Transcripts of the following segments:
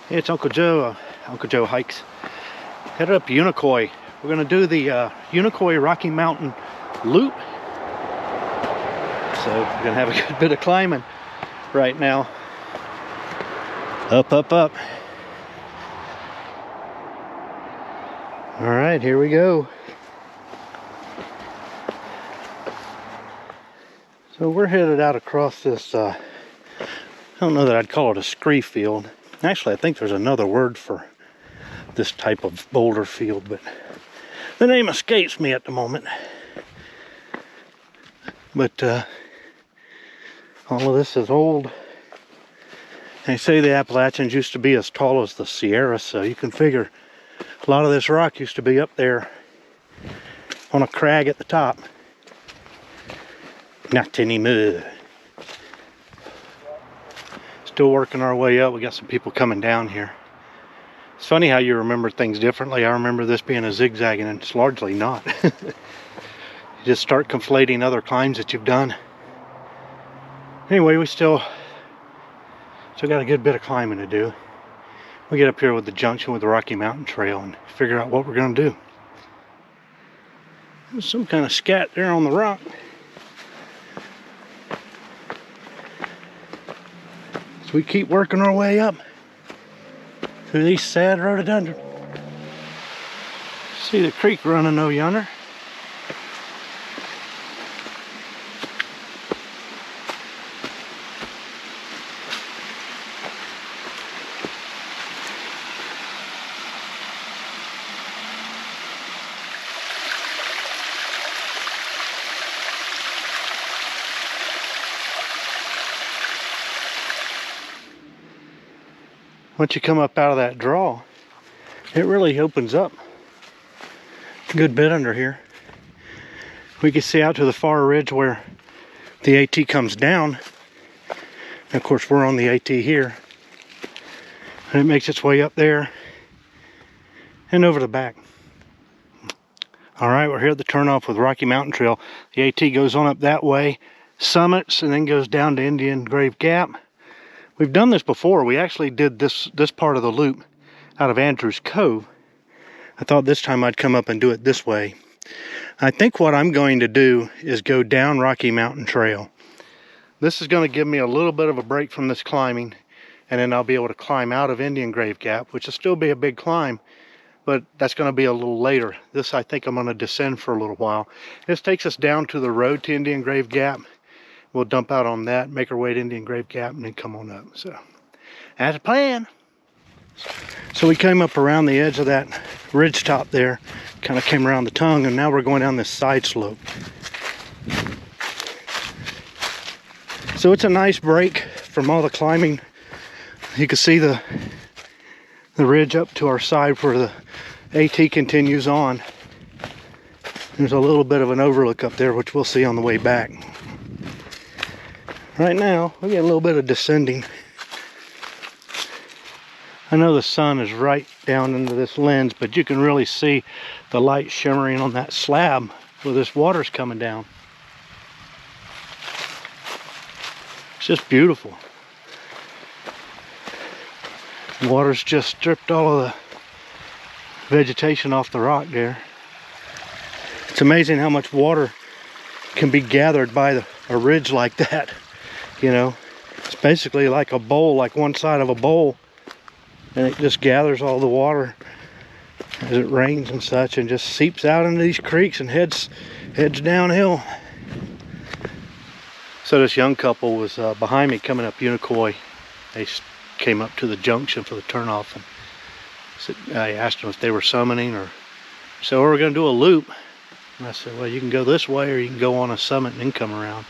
Hey, it's Uncle Joe. Uncle Joe Hikes. Headed up Unicoi. We're going to do the Unicoi Rocky Mountain Loop. So we're going to have a good bit of climbing right now. Up, up, up. All right, here we go. So we're headed out across this, I don't know that I'd call it a scree field. Actually, I think there's another word for this type of boulder field, but the name escapes me at the moment. But all of this is old. They say the Appalachians used to be as tall as the Sierra, so you can figure a lot of this rock used to be up there on a crag at the top. Not anymore. Still working our way up. We got some people coming down here. It's funny how you remember things differently. I remember this being a zigzagging, and it's largely not. You just start conflating other climbs that you've done. Anyway, we still got a good bit of climbing to do. We get up here with the junction with the Rocky Mountain Trail and figure out what we're going to do. There's some kind of scat there on the rock. So we keep working our way up through these sad rhododendron. See the creek running over yonder. Once you come up out of that draw, it really opens up a good bit under here. We can see out to the far ridge where the AT comes down. And of course, we're on the AT here. And it makes its way up there and over the back. All right, we're here at the turnoff with Rocky Mountain Trail. The AT goes on up that way, summits, and then goes down to Indian Grave Gap. We've done this before. We actually did this part of the loop out of Andrews Cove. I thought this time I'd come up and do it this way. I think what I'm going to do is go down Rocky Mountain Trail. This is going to give me a little bit of a break from this climbing, and then I'll be able to climb out of Indian Grave Gap, which will still be a big climb, but that's going to be a little later. This, I think I'm going to descend for a little while. This takes us down to the road to Indian Grave Gap. We'll dump out on that, make our way to Indian Grave Gap, and then come on up. So, that's a plan. So we came up around the edge of that ridge top there, kind of came around the tongue, and now we're going down this side slope. So it's a nice break from all the climbing. You can see the ridge up to our side where the AT continues on. There's a little bit of an overlook up there, which we'll see on the way back. Right now, we get a little bit of descending. I know the sun is right down into this lens, but you can really see the light shimmering on that slab where this water's coming down. It's just beautiful. The water's just stripped all of the vegetation off the rock there. It's amazing how much water can be gathered by a ridge like that. You know, it's basically like a bowl, like one side of a bowl, and it just gathers all the water as it rains and such, and just seeps out into these creeks and heads downhill. So this young couple was behind me coming up Unicoi. They came up to the junction for the turnoff, and I asked them if they were summiting, or so we're going to do a loop. And I said, well, you can go this way, or you can go on a summit and then come around.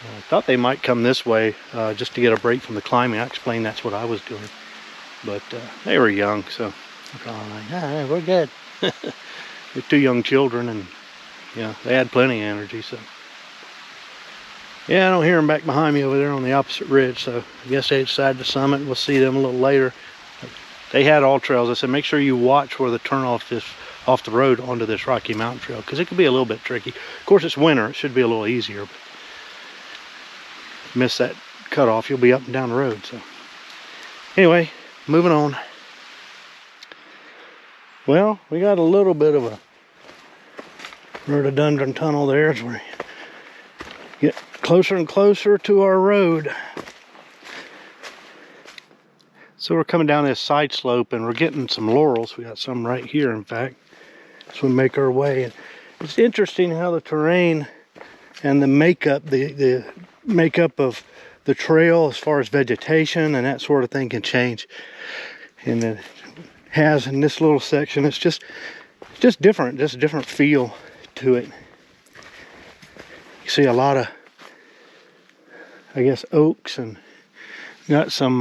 I thought they might come this way just to get a break from the climbing. I explained that's what I was doing. But they were young, so I thought, like, ah, we're good. They're two young children, and yeah, they had plenty of energy. So yeah, I don't hear them back behind me over there on the opposite ridge. So I guess they decided to summit. We'll see them a little later. But they had all trails. I said, make sure you watch where the turnoff is off the road onto this Rocky Mountain Trail, because it could be a little bit tricky. Of course, it's winter. It should be a little easier. But miss that cutoff, you'll be up and down the road. So anyway, moving on. Well, we got a little bit of a rhododendron tunnel there as we get closer and closer to our road. So we're coming down this side slope and we're getting some laurels. We got some right here, in fact, as we make our way. And it's interesting how the terrain and the makeup, the makeup of the trail as far as vegetation and that sort of thing can change. And it has in this little section, it's just different, just a different feel to it. You see a lot of, I guess, oaks, and got some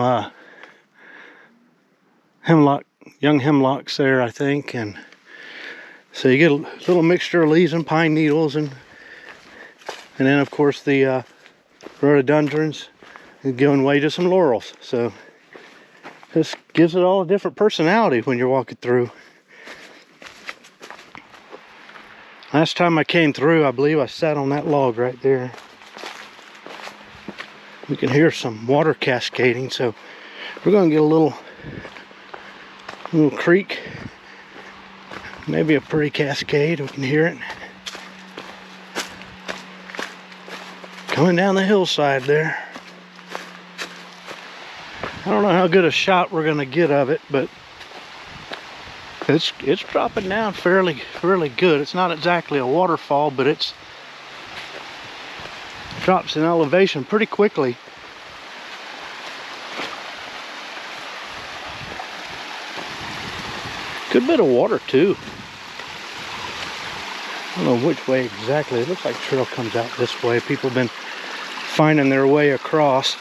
young hemlocks there, I think. And so you get a little mixture of leaves and pine needles, and then of course the rhododendrons giving way to some laurels. So this gives it all a different personality when you're walking through. Last time I came through, I believe I sat on that log right there. We can hear some water cascading, so we're going to get a little creek, maybe a pretty cascade. We can hear it coming down the hillside there. I don't know how good a shot we're going to get of it, but it's dropping down fairly good. It's not exactly a waterfall, but it drops in elevation pretty quickly. Good bit of water too. I don't know which way exactly. It looks like the trail comes out this way. People have been finding their way across.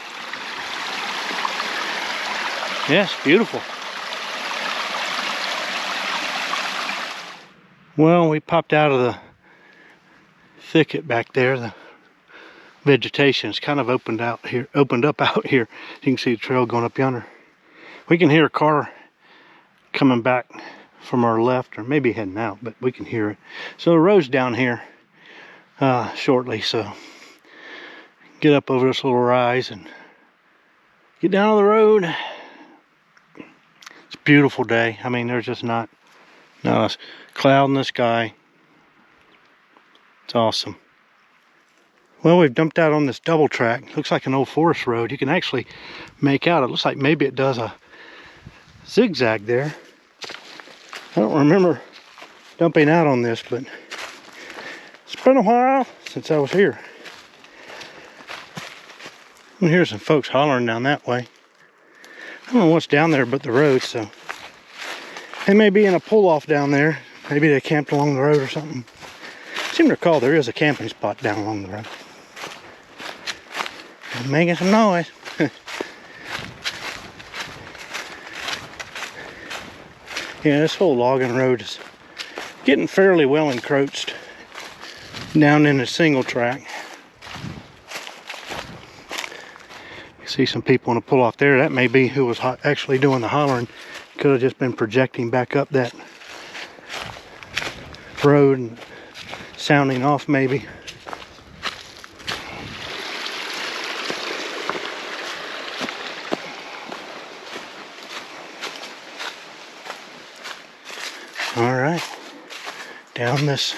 Yes, beautiful. Well, we popped out of the thicket back there. The vegetation is kind of opened up out here. You can see the trail going up yonder. We can hear a car coming back from our left, or maybe heading out, but we can hear it. So the road's down here shortly, so get up over this little rise and get down on the road. It's a beautiful day. I mean, there's just not a cloud in the sky. It's awesome. Well, we've dumped out on this double track. Looks like an old forest road. You can actually make out, it looks like maybe it does a zigzag there. I don't remember dumping out on this, but it's been a while since I was here. I hear some folks hollering down that way. I don't know what's down there but the road, so they may be in a pull-off down there. Maybe they camped along the road or something. I seem to recall there is a camping spot down along the road. I'm making some noise. Yeah, this whole logging road is getting fairly well encroached down in a single track. You see some people in a pull off there. That may be who was actually doing the hollering. Could have just been projecting back up that road and sounding off maybe. Alright, down this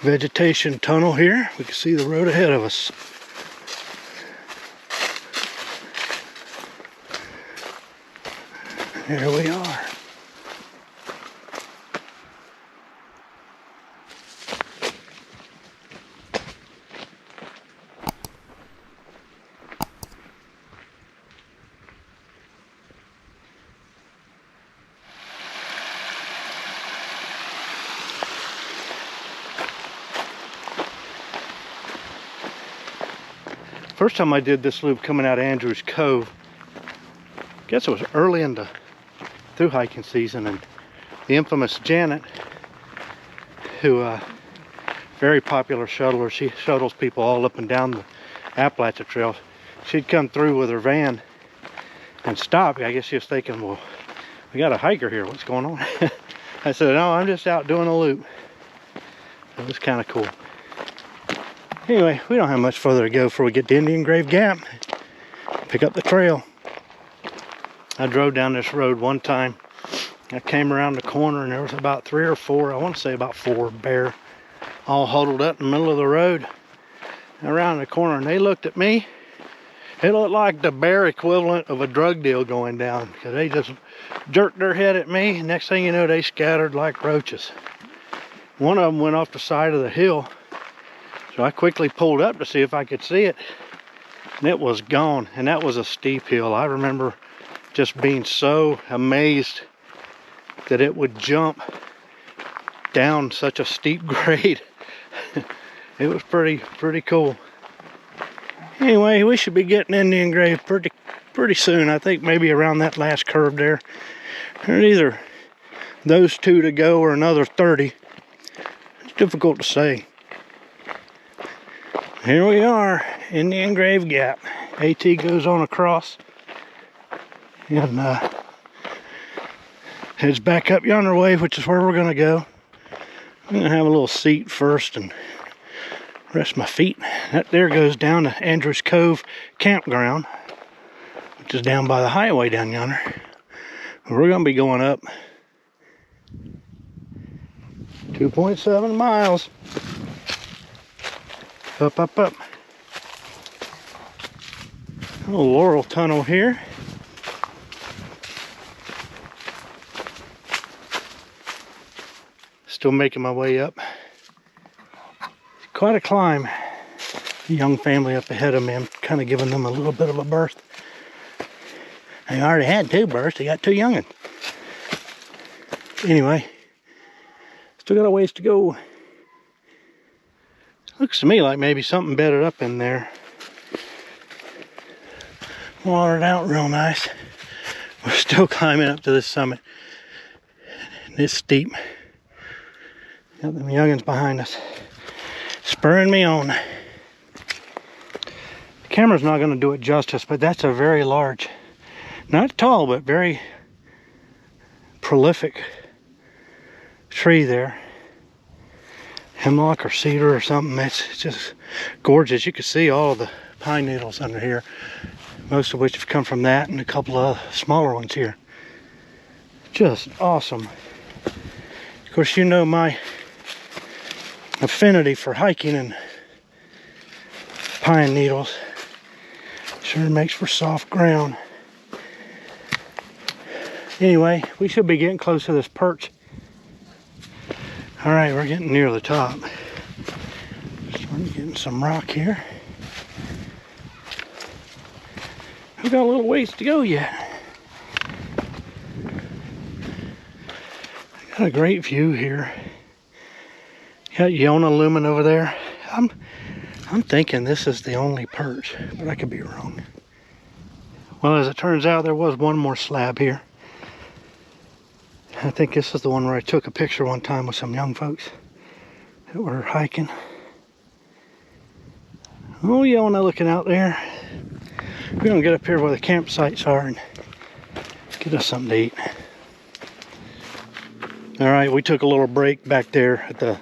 vegetation tunnel here, we can see the road ahead of us. There we are. First time I did this loop coming out of Andrews Cove, I guess it was early in the through hiking season, and the infamous Janet, who very popular shuttler, she shuttles people all up and down the Appalachian Trail. She'd come through with her van and stop. I guess she was thinking, well, we got a hiker here, what's going on? I said, no, I'm just out doing a loop. It was kind of cool. Anyway, we don't have much further to go before we get to Indian Grave Gap, pick up the trail. I drove down this road one time. I came around the corner and there was about 3 or 4, I want to say about 4 bear, all huddled up in the middle of the road around the corner, and they looked at me. It looked like the bear equivalent of a drug deal going down, because they just jerked their head at me. Next thing you know, they scattered like roaches. One of them went off the side of the hill, so I quickly pulled up to see if I could see it, and it was gone. And that was a steep hill. I remember just being so amazed that it would jump down such a steep grade. It was pretty cool. Anyway, we should be getting Indian Grave pretty soon. I think maybe around that last curve there. There's either those 2 to go or another 30. It's difficult to say. Here we are, Indian Grave Gap. AT goes on across and heads back up yonder way, which is where we're gonna go. I'm gonna have a little seat first and rest my feet. That there goes down to Andrews Cove Campground, which is down by the highway down yonder. We're gonna be going up 2.7 miles. Up. A little Laurel Tunnel here. Still making my way up. Quite a climb. A young family up ahead of me. I'm kind of giving them a little bit of a berth. They already had 2 berths. They got 2 young'uns. Anyway, still got a ways to go. Looks to me like maybe something bedded up in there. Watered out real nice. We're still climbing up to this summit. It's steep. Got them young'uns behind us, spurring me on. The camera's not going to do it justice, but that's a very large, not tall, but very prolific tree there. Hemlock or cedar or something. It's just gorgeous. You can see all of the pine needles under here, most of which have come from that and a couple of smaller ones here. Just awesome. Of course, you know my affinity for hiking and pine needles. Sure makes for soft ground. Anyway, we should be getting close to this perch. All right, we're getting near the top. Starting to get some rock here. We've got a little ways to go yet. Got a great view here. Got Yona looming over there. I'm thinking this is the only perch, but I could be wrong. Well, as it turns out, there was one more slab here. I think this is the one where I took a picture one time with some young folks that were hiking. Oh, Yona looking out there. We're gonna get up here where the campsites are and get us something to eat. All right, we took a little break back there at the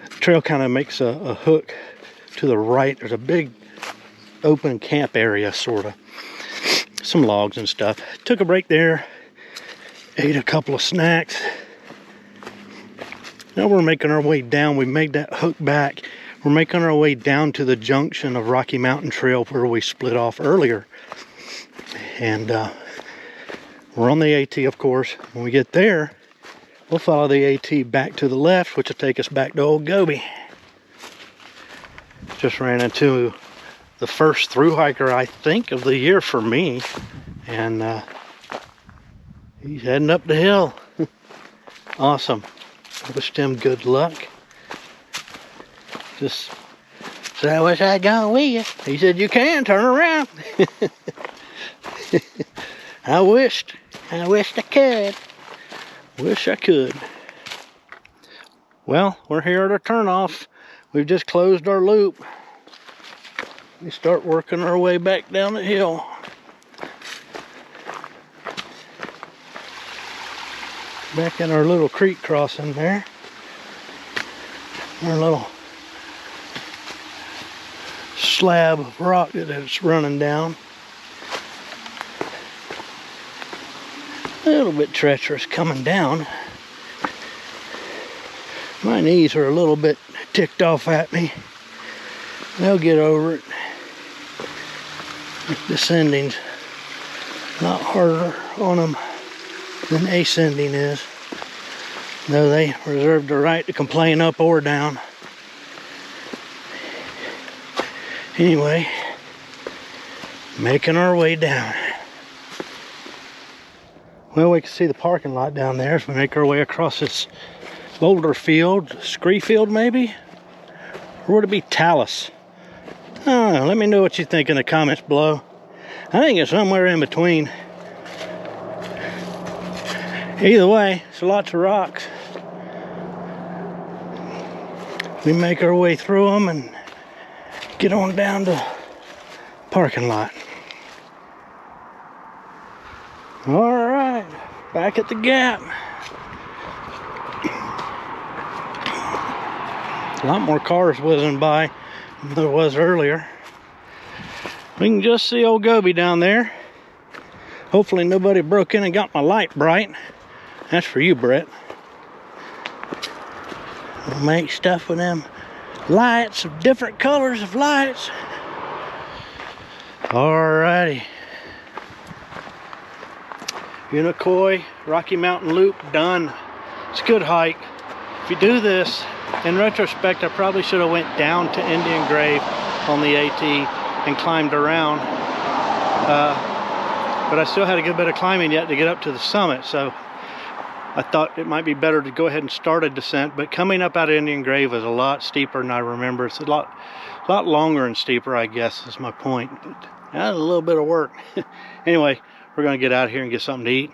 trail. Kind of makes a hook to the right. There's a big open camp area, sort of. Some logs and stuff. Took a break there. Ate a couple of snacks. Now we're making our way down. We made that hook back. We're making our way down to the junction of Rocky Mountain Trail where we split off earlier. And we're on the AT, of course. When we get there, we'll follow the AT back to the left, which will take us back to Old Gobi. Just ran into the first thru hiker, I think, of the year for me. And he's heading up the hill. Awesome. I wished him good luck. Just said, I wish I'd gone with you. He said, you can turn around. I wished I could. Wish I could. Well, we're here at our turnoff. We've just closed our loop. We start working our way back down the hill. Back in our little creek crossing there. Our little slab of rock that it's running down. A little bit treacherous coming down. My knees are a little bit ticked off at me. They'll get over it. Descending's a lot harder on them than ascending is, though they reserve the right to complain up or down. Anyway, making our way down. Well, we can see the parking lot down there as we make our way across this boulder field, scree field maybe? Or would it be talus? I don't know, let me know what you think in the comments below. I think it's somewhere in between. Either way, it's lots of rocks. We make our way through them and get on down to the parking lot. All right, back at the Gap. A lot more cars whizzing by than there was earlier. We can just see old Goby down there. Hopefully nobody broke in and got my light bright. That's for you, Brett. We'll make stuff with them lights of different colors of lights. Alrighty. Unicoi Rocky Mountain Loop done. It's a good hike. If you do this, in retrospect, I probably should have went down to Indian Grave on the AT and climbed around. But I still had a good bit of climbing yet to get up to the summit, so I thought it might be better to go ahead and start a descent. But coming up out of Indian Grave was a lot steeper than I remember. It's a lot longer and steeper, I guess, is my point. But that was a little bit of work. Anyway, we're gonna get out of here and get something to eat.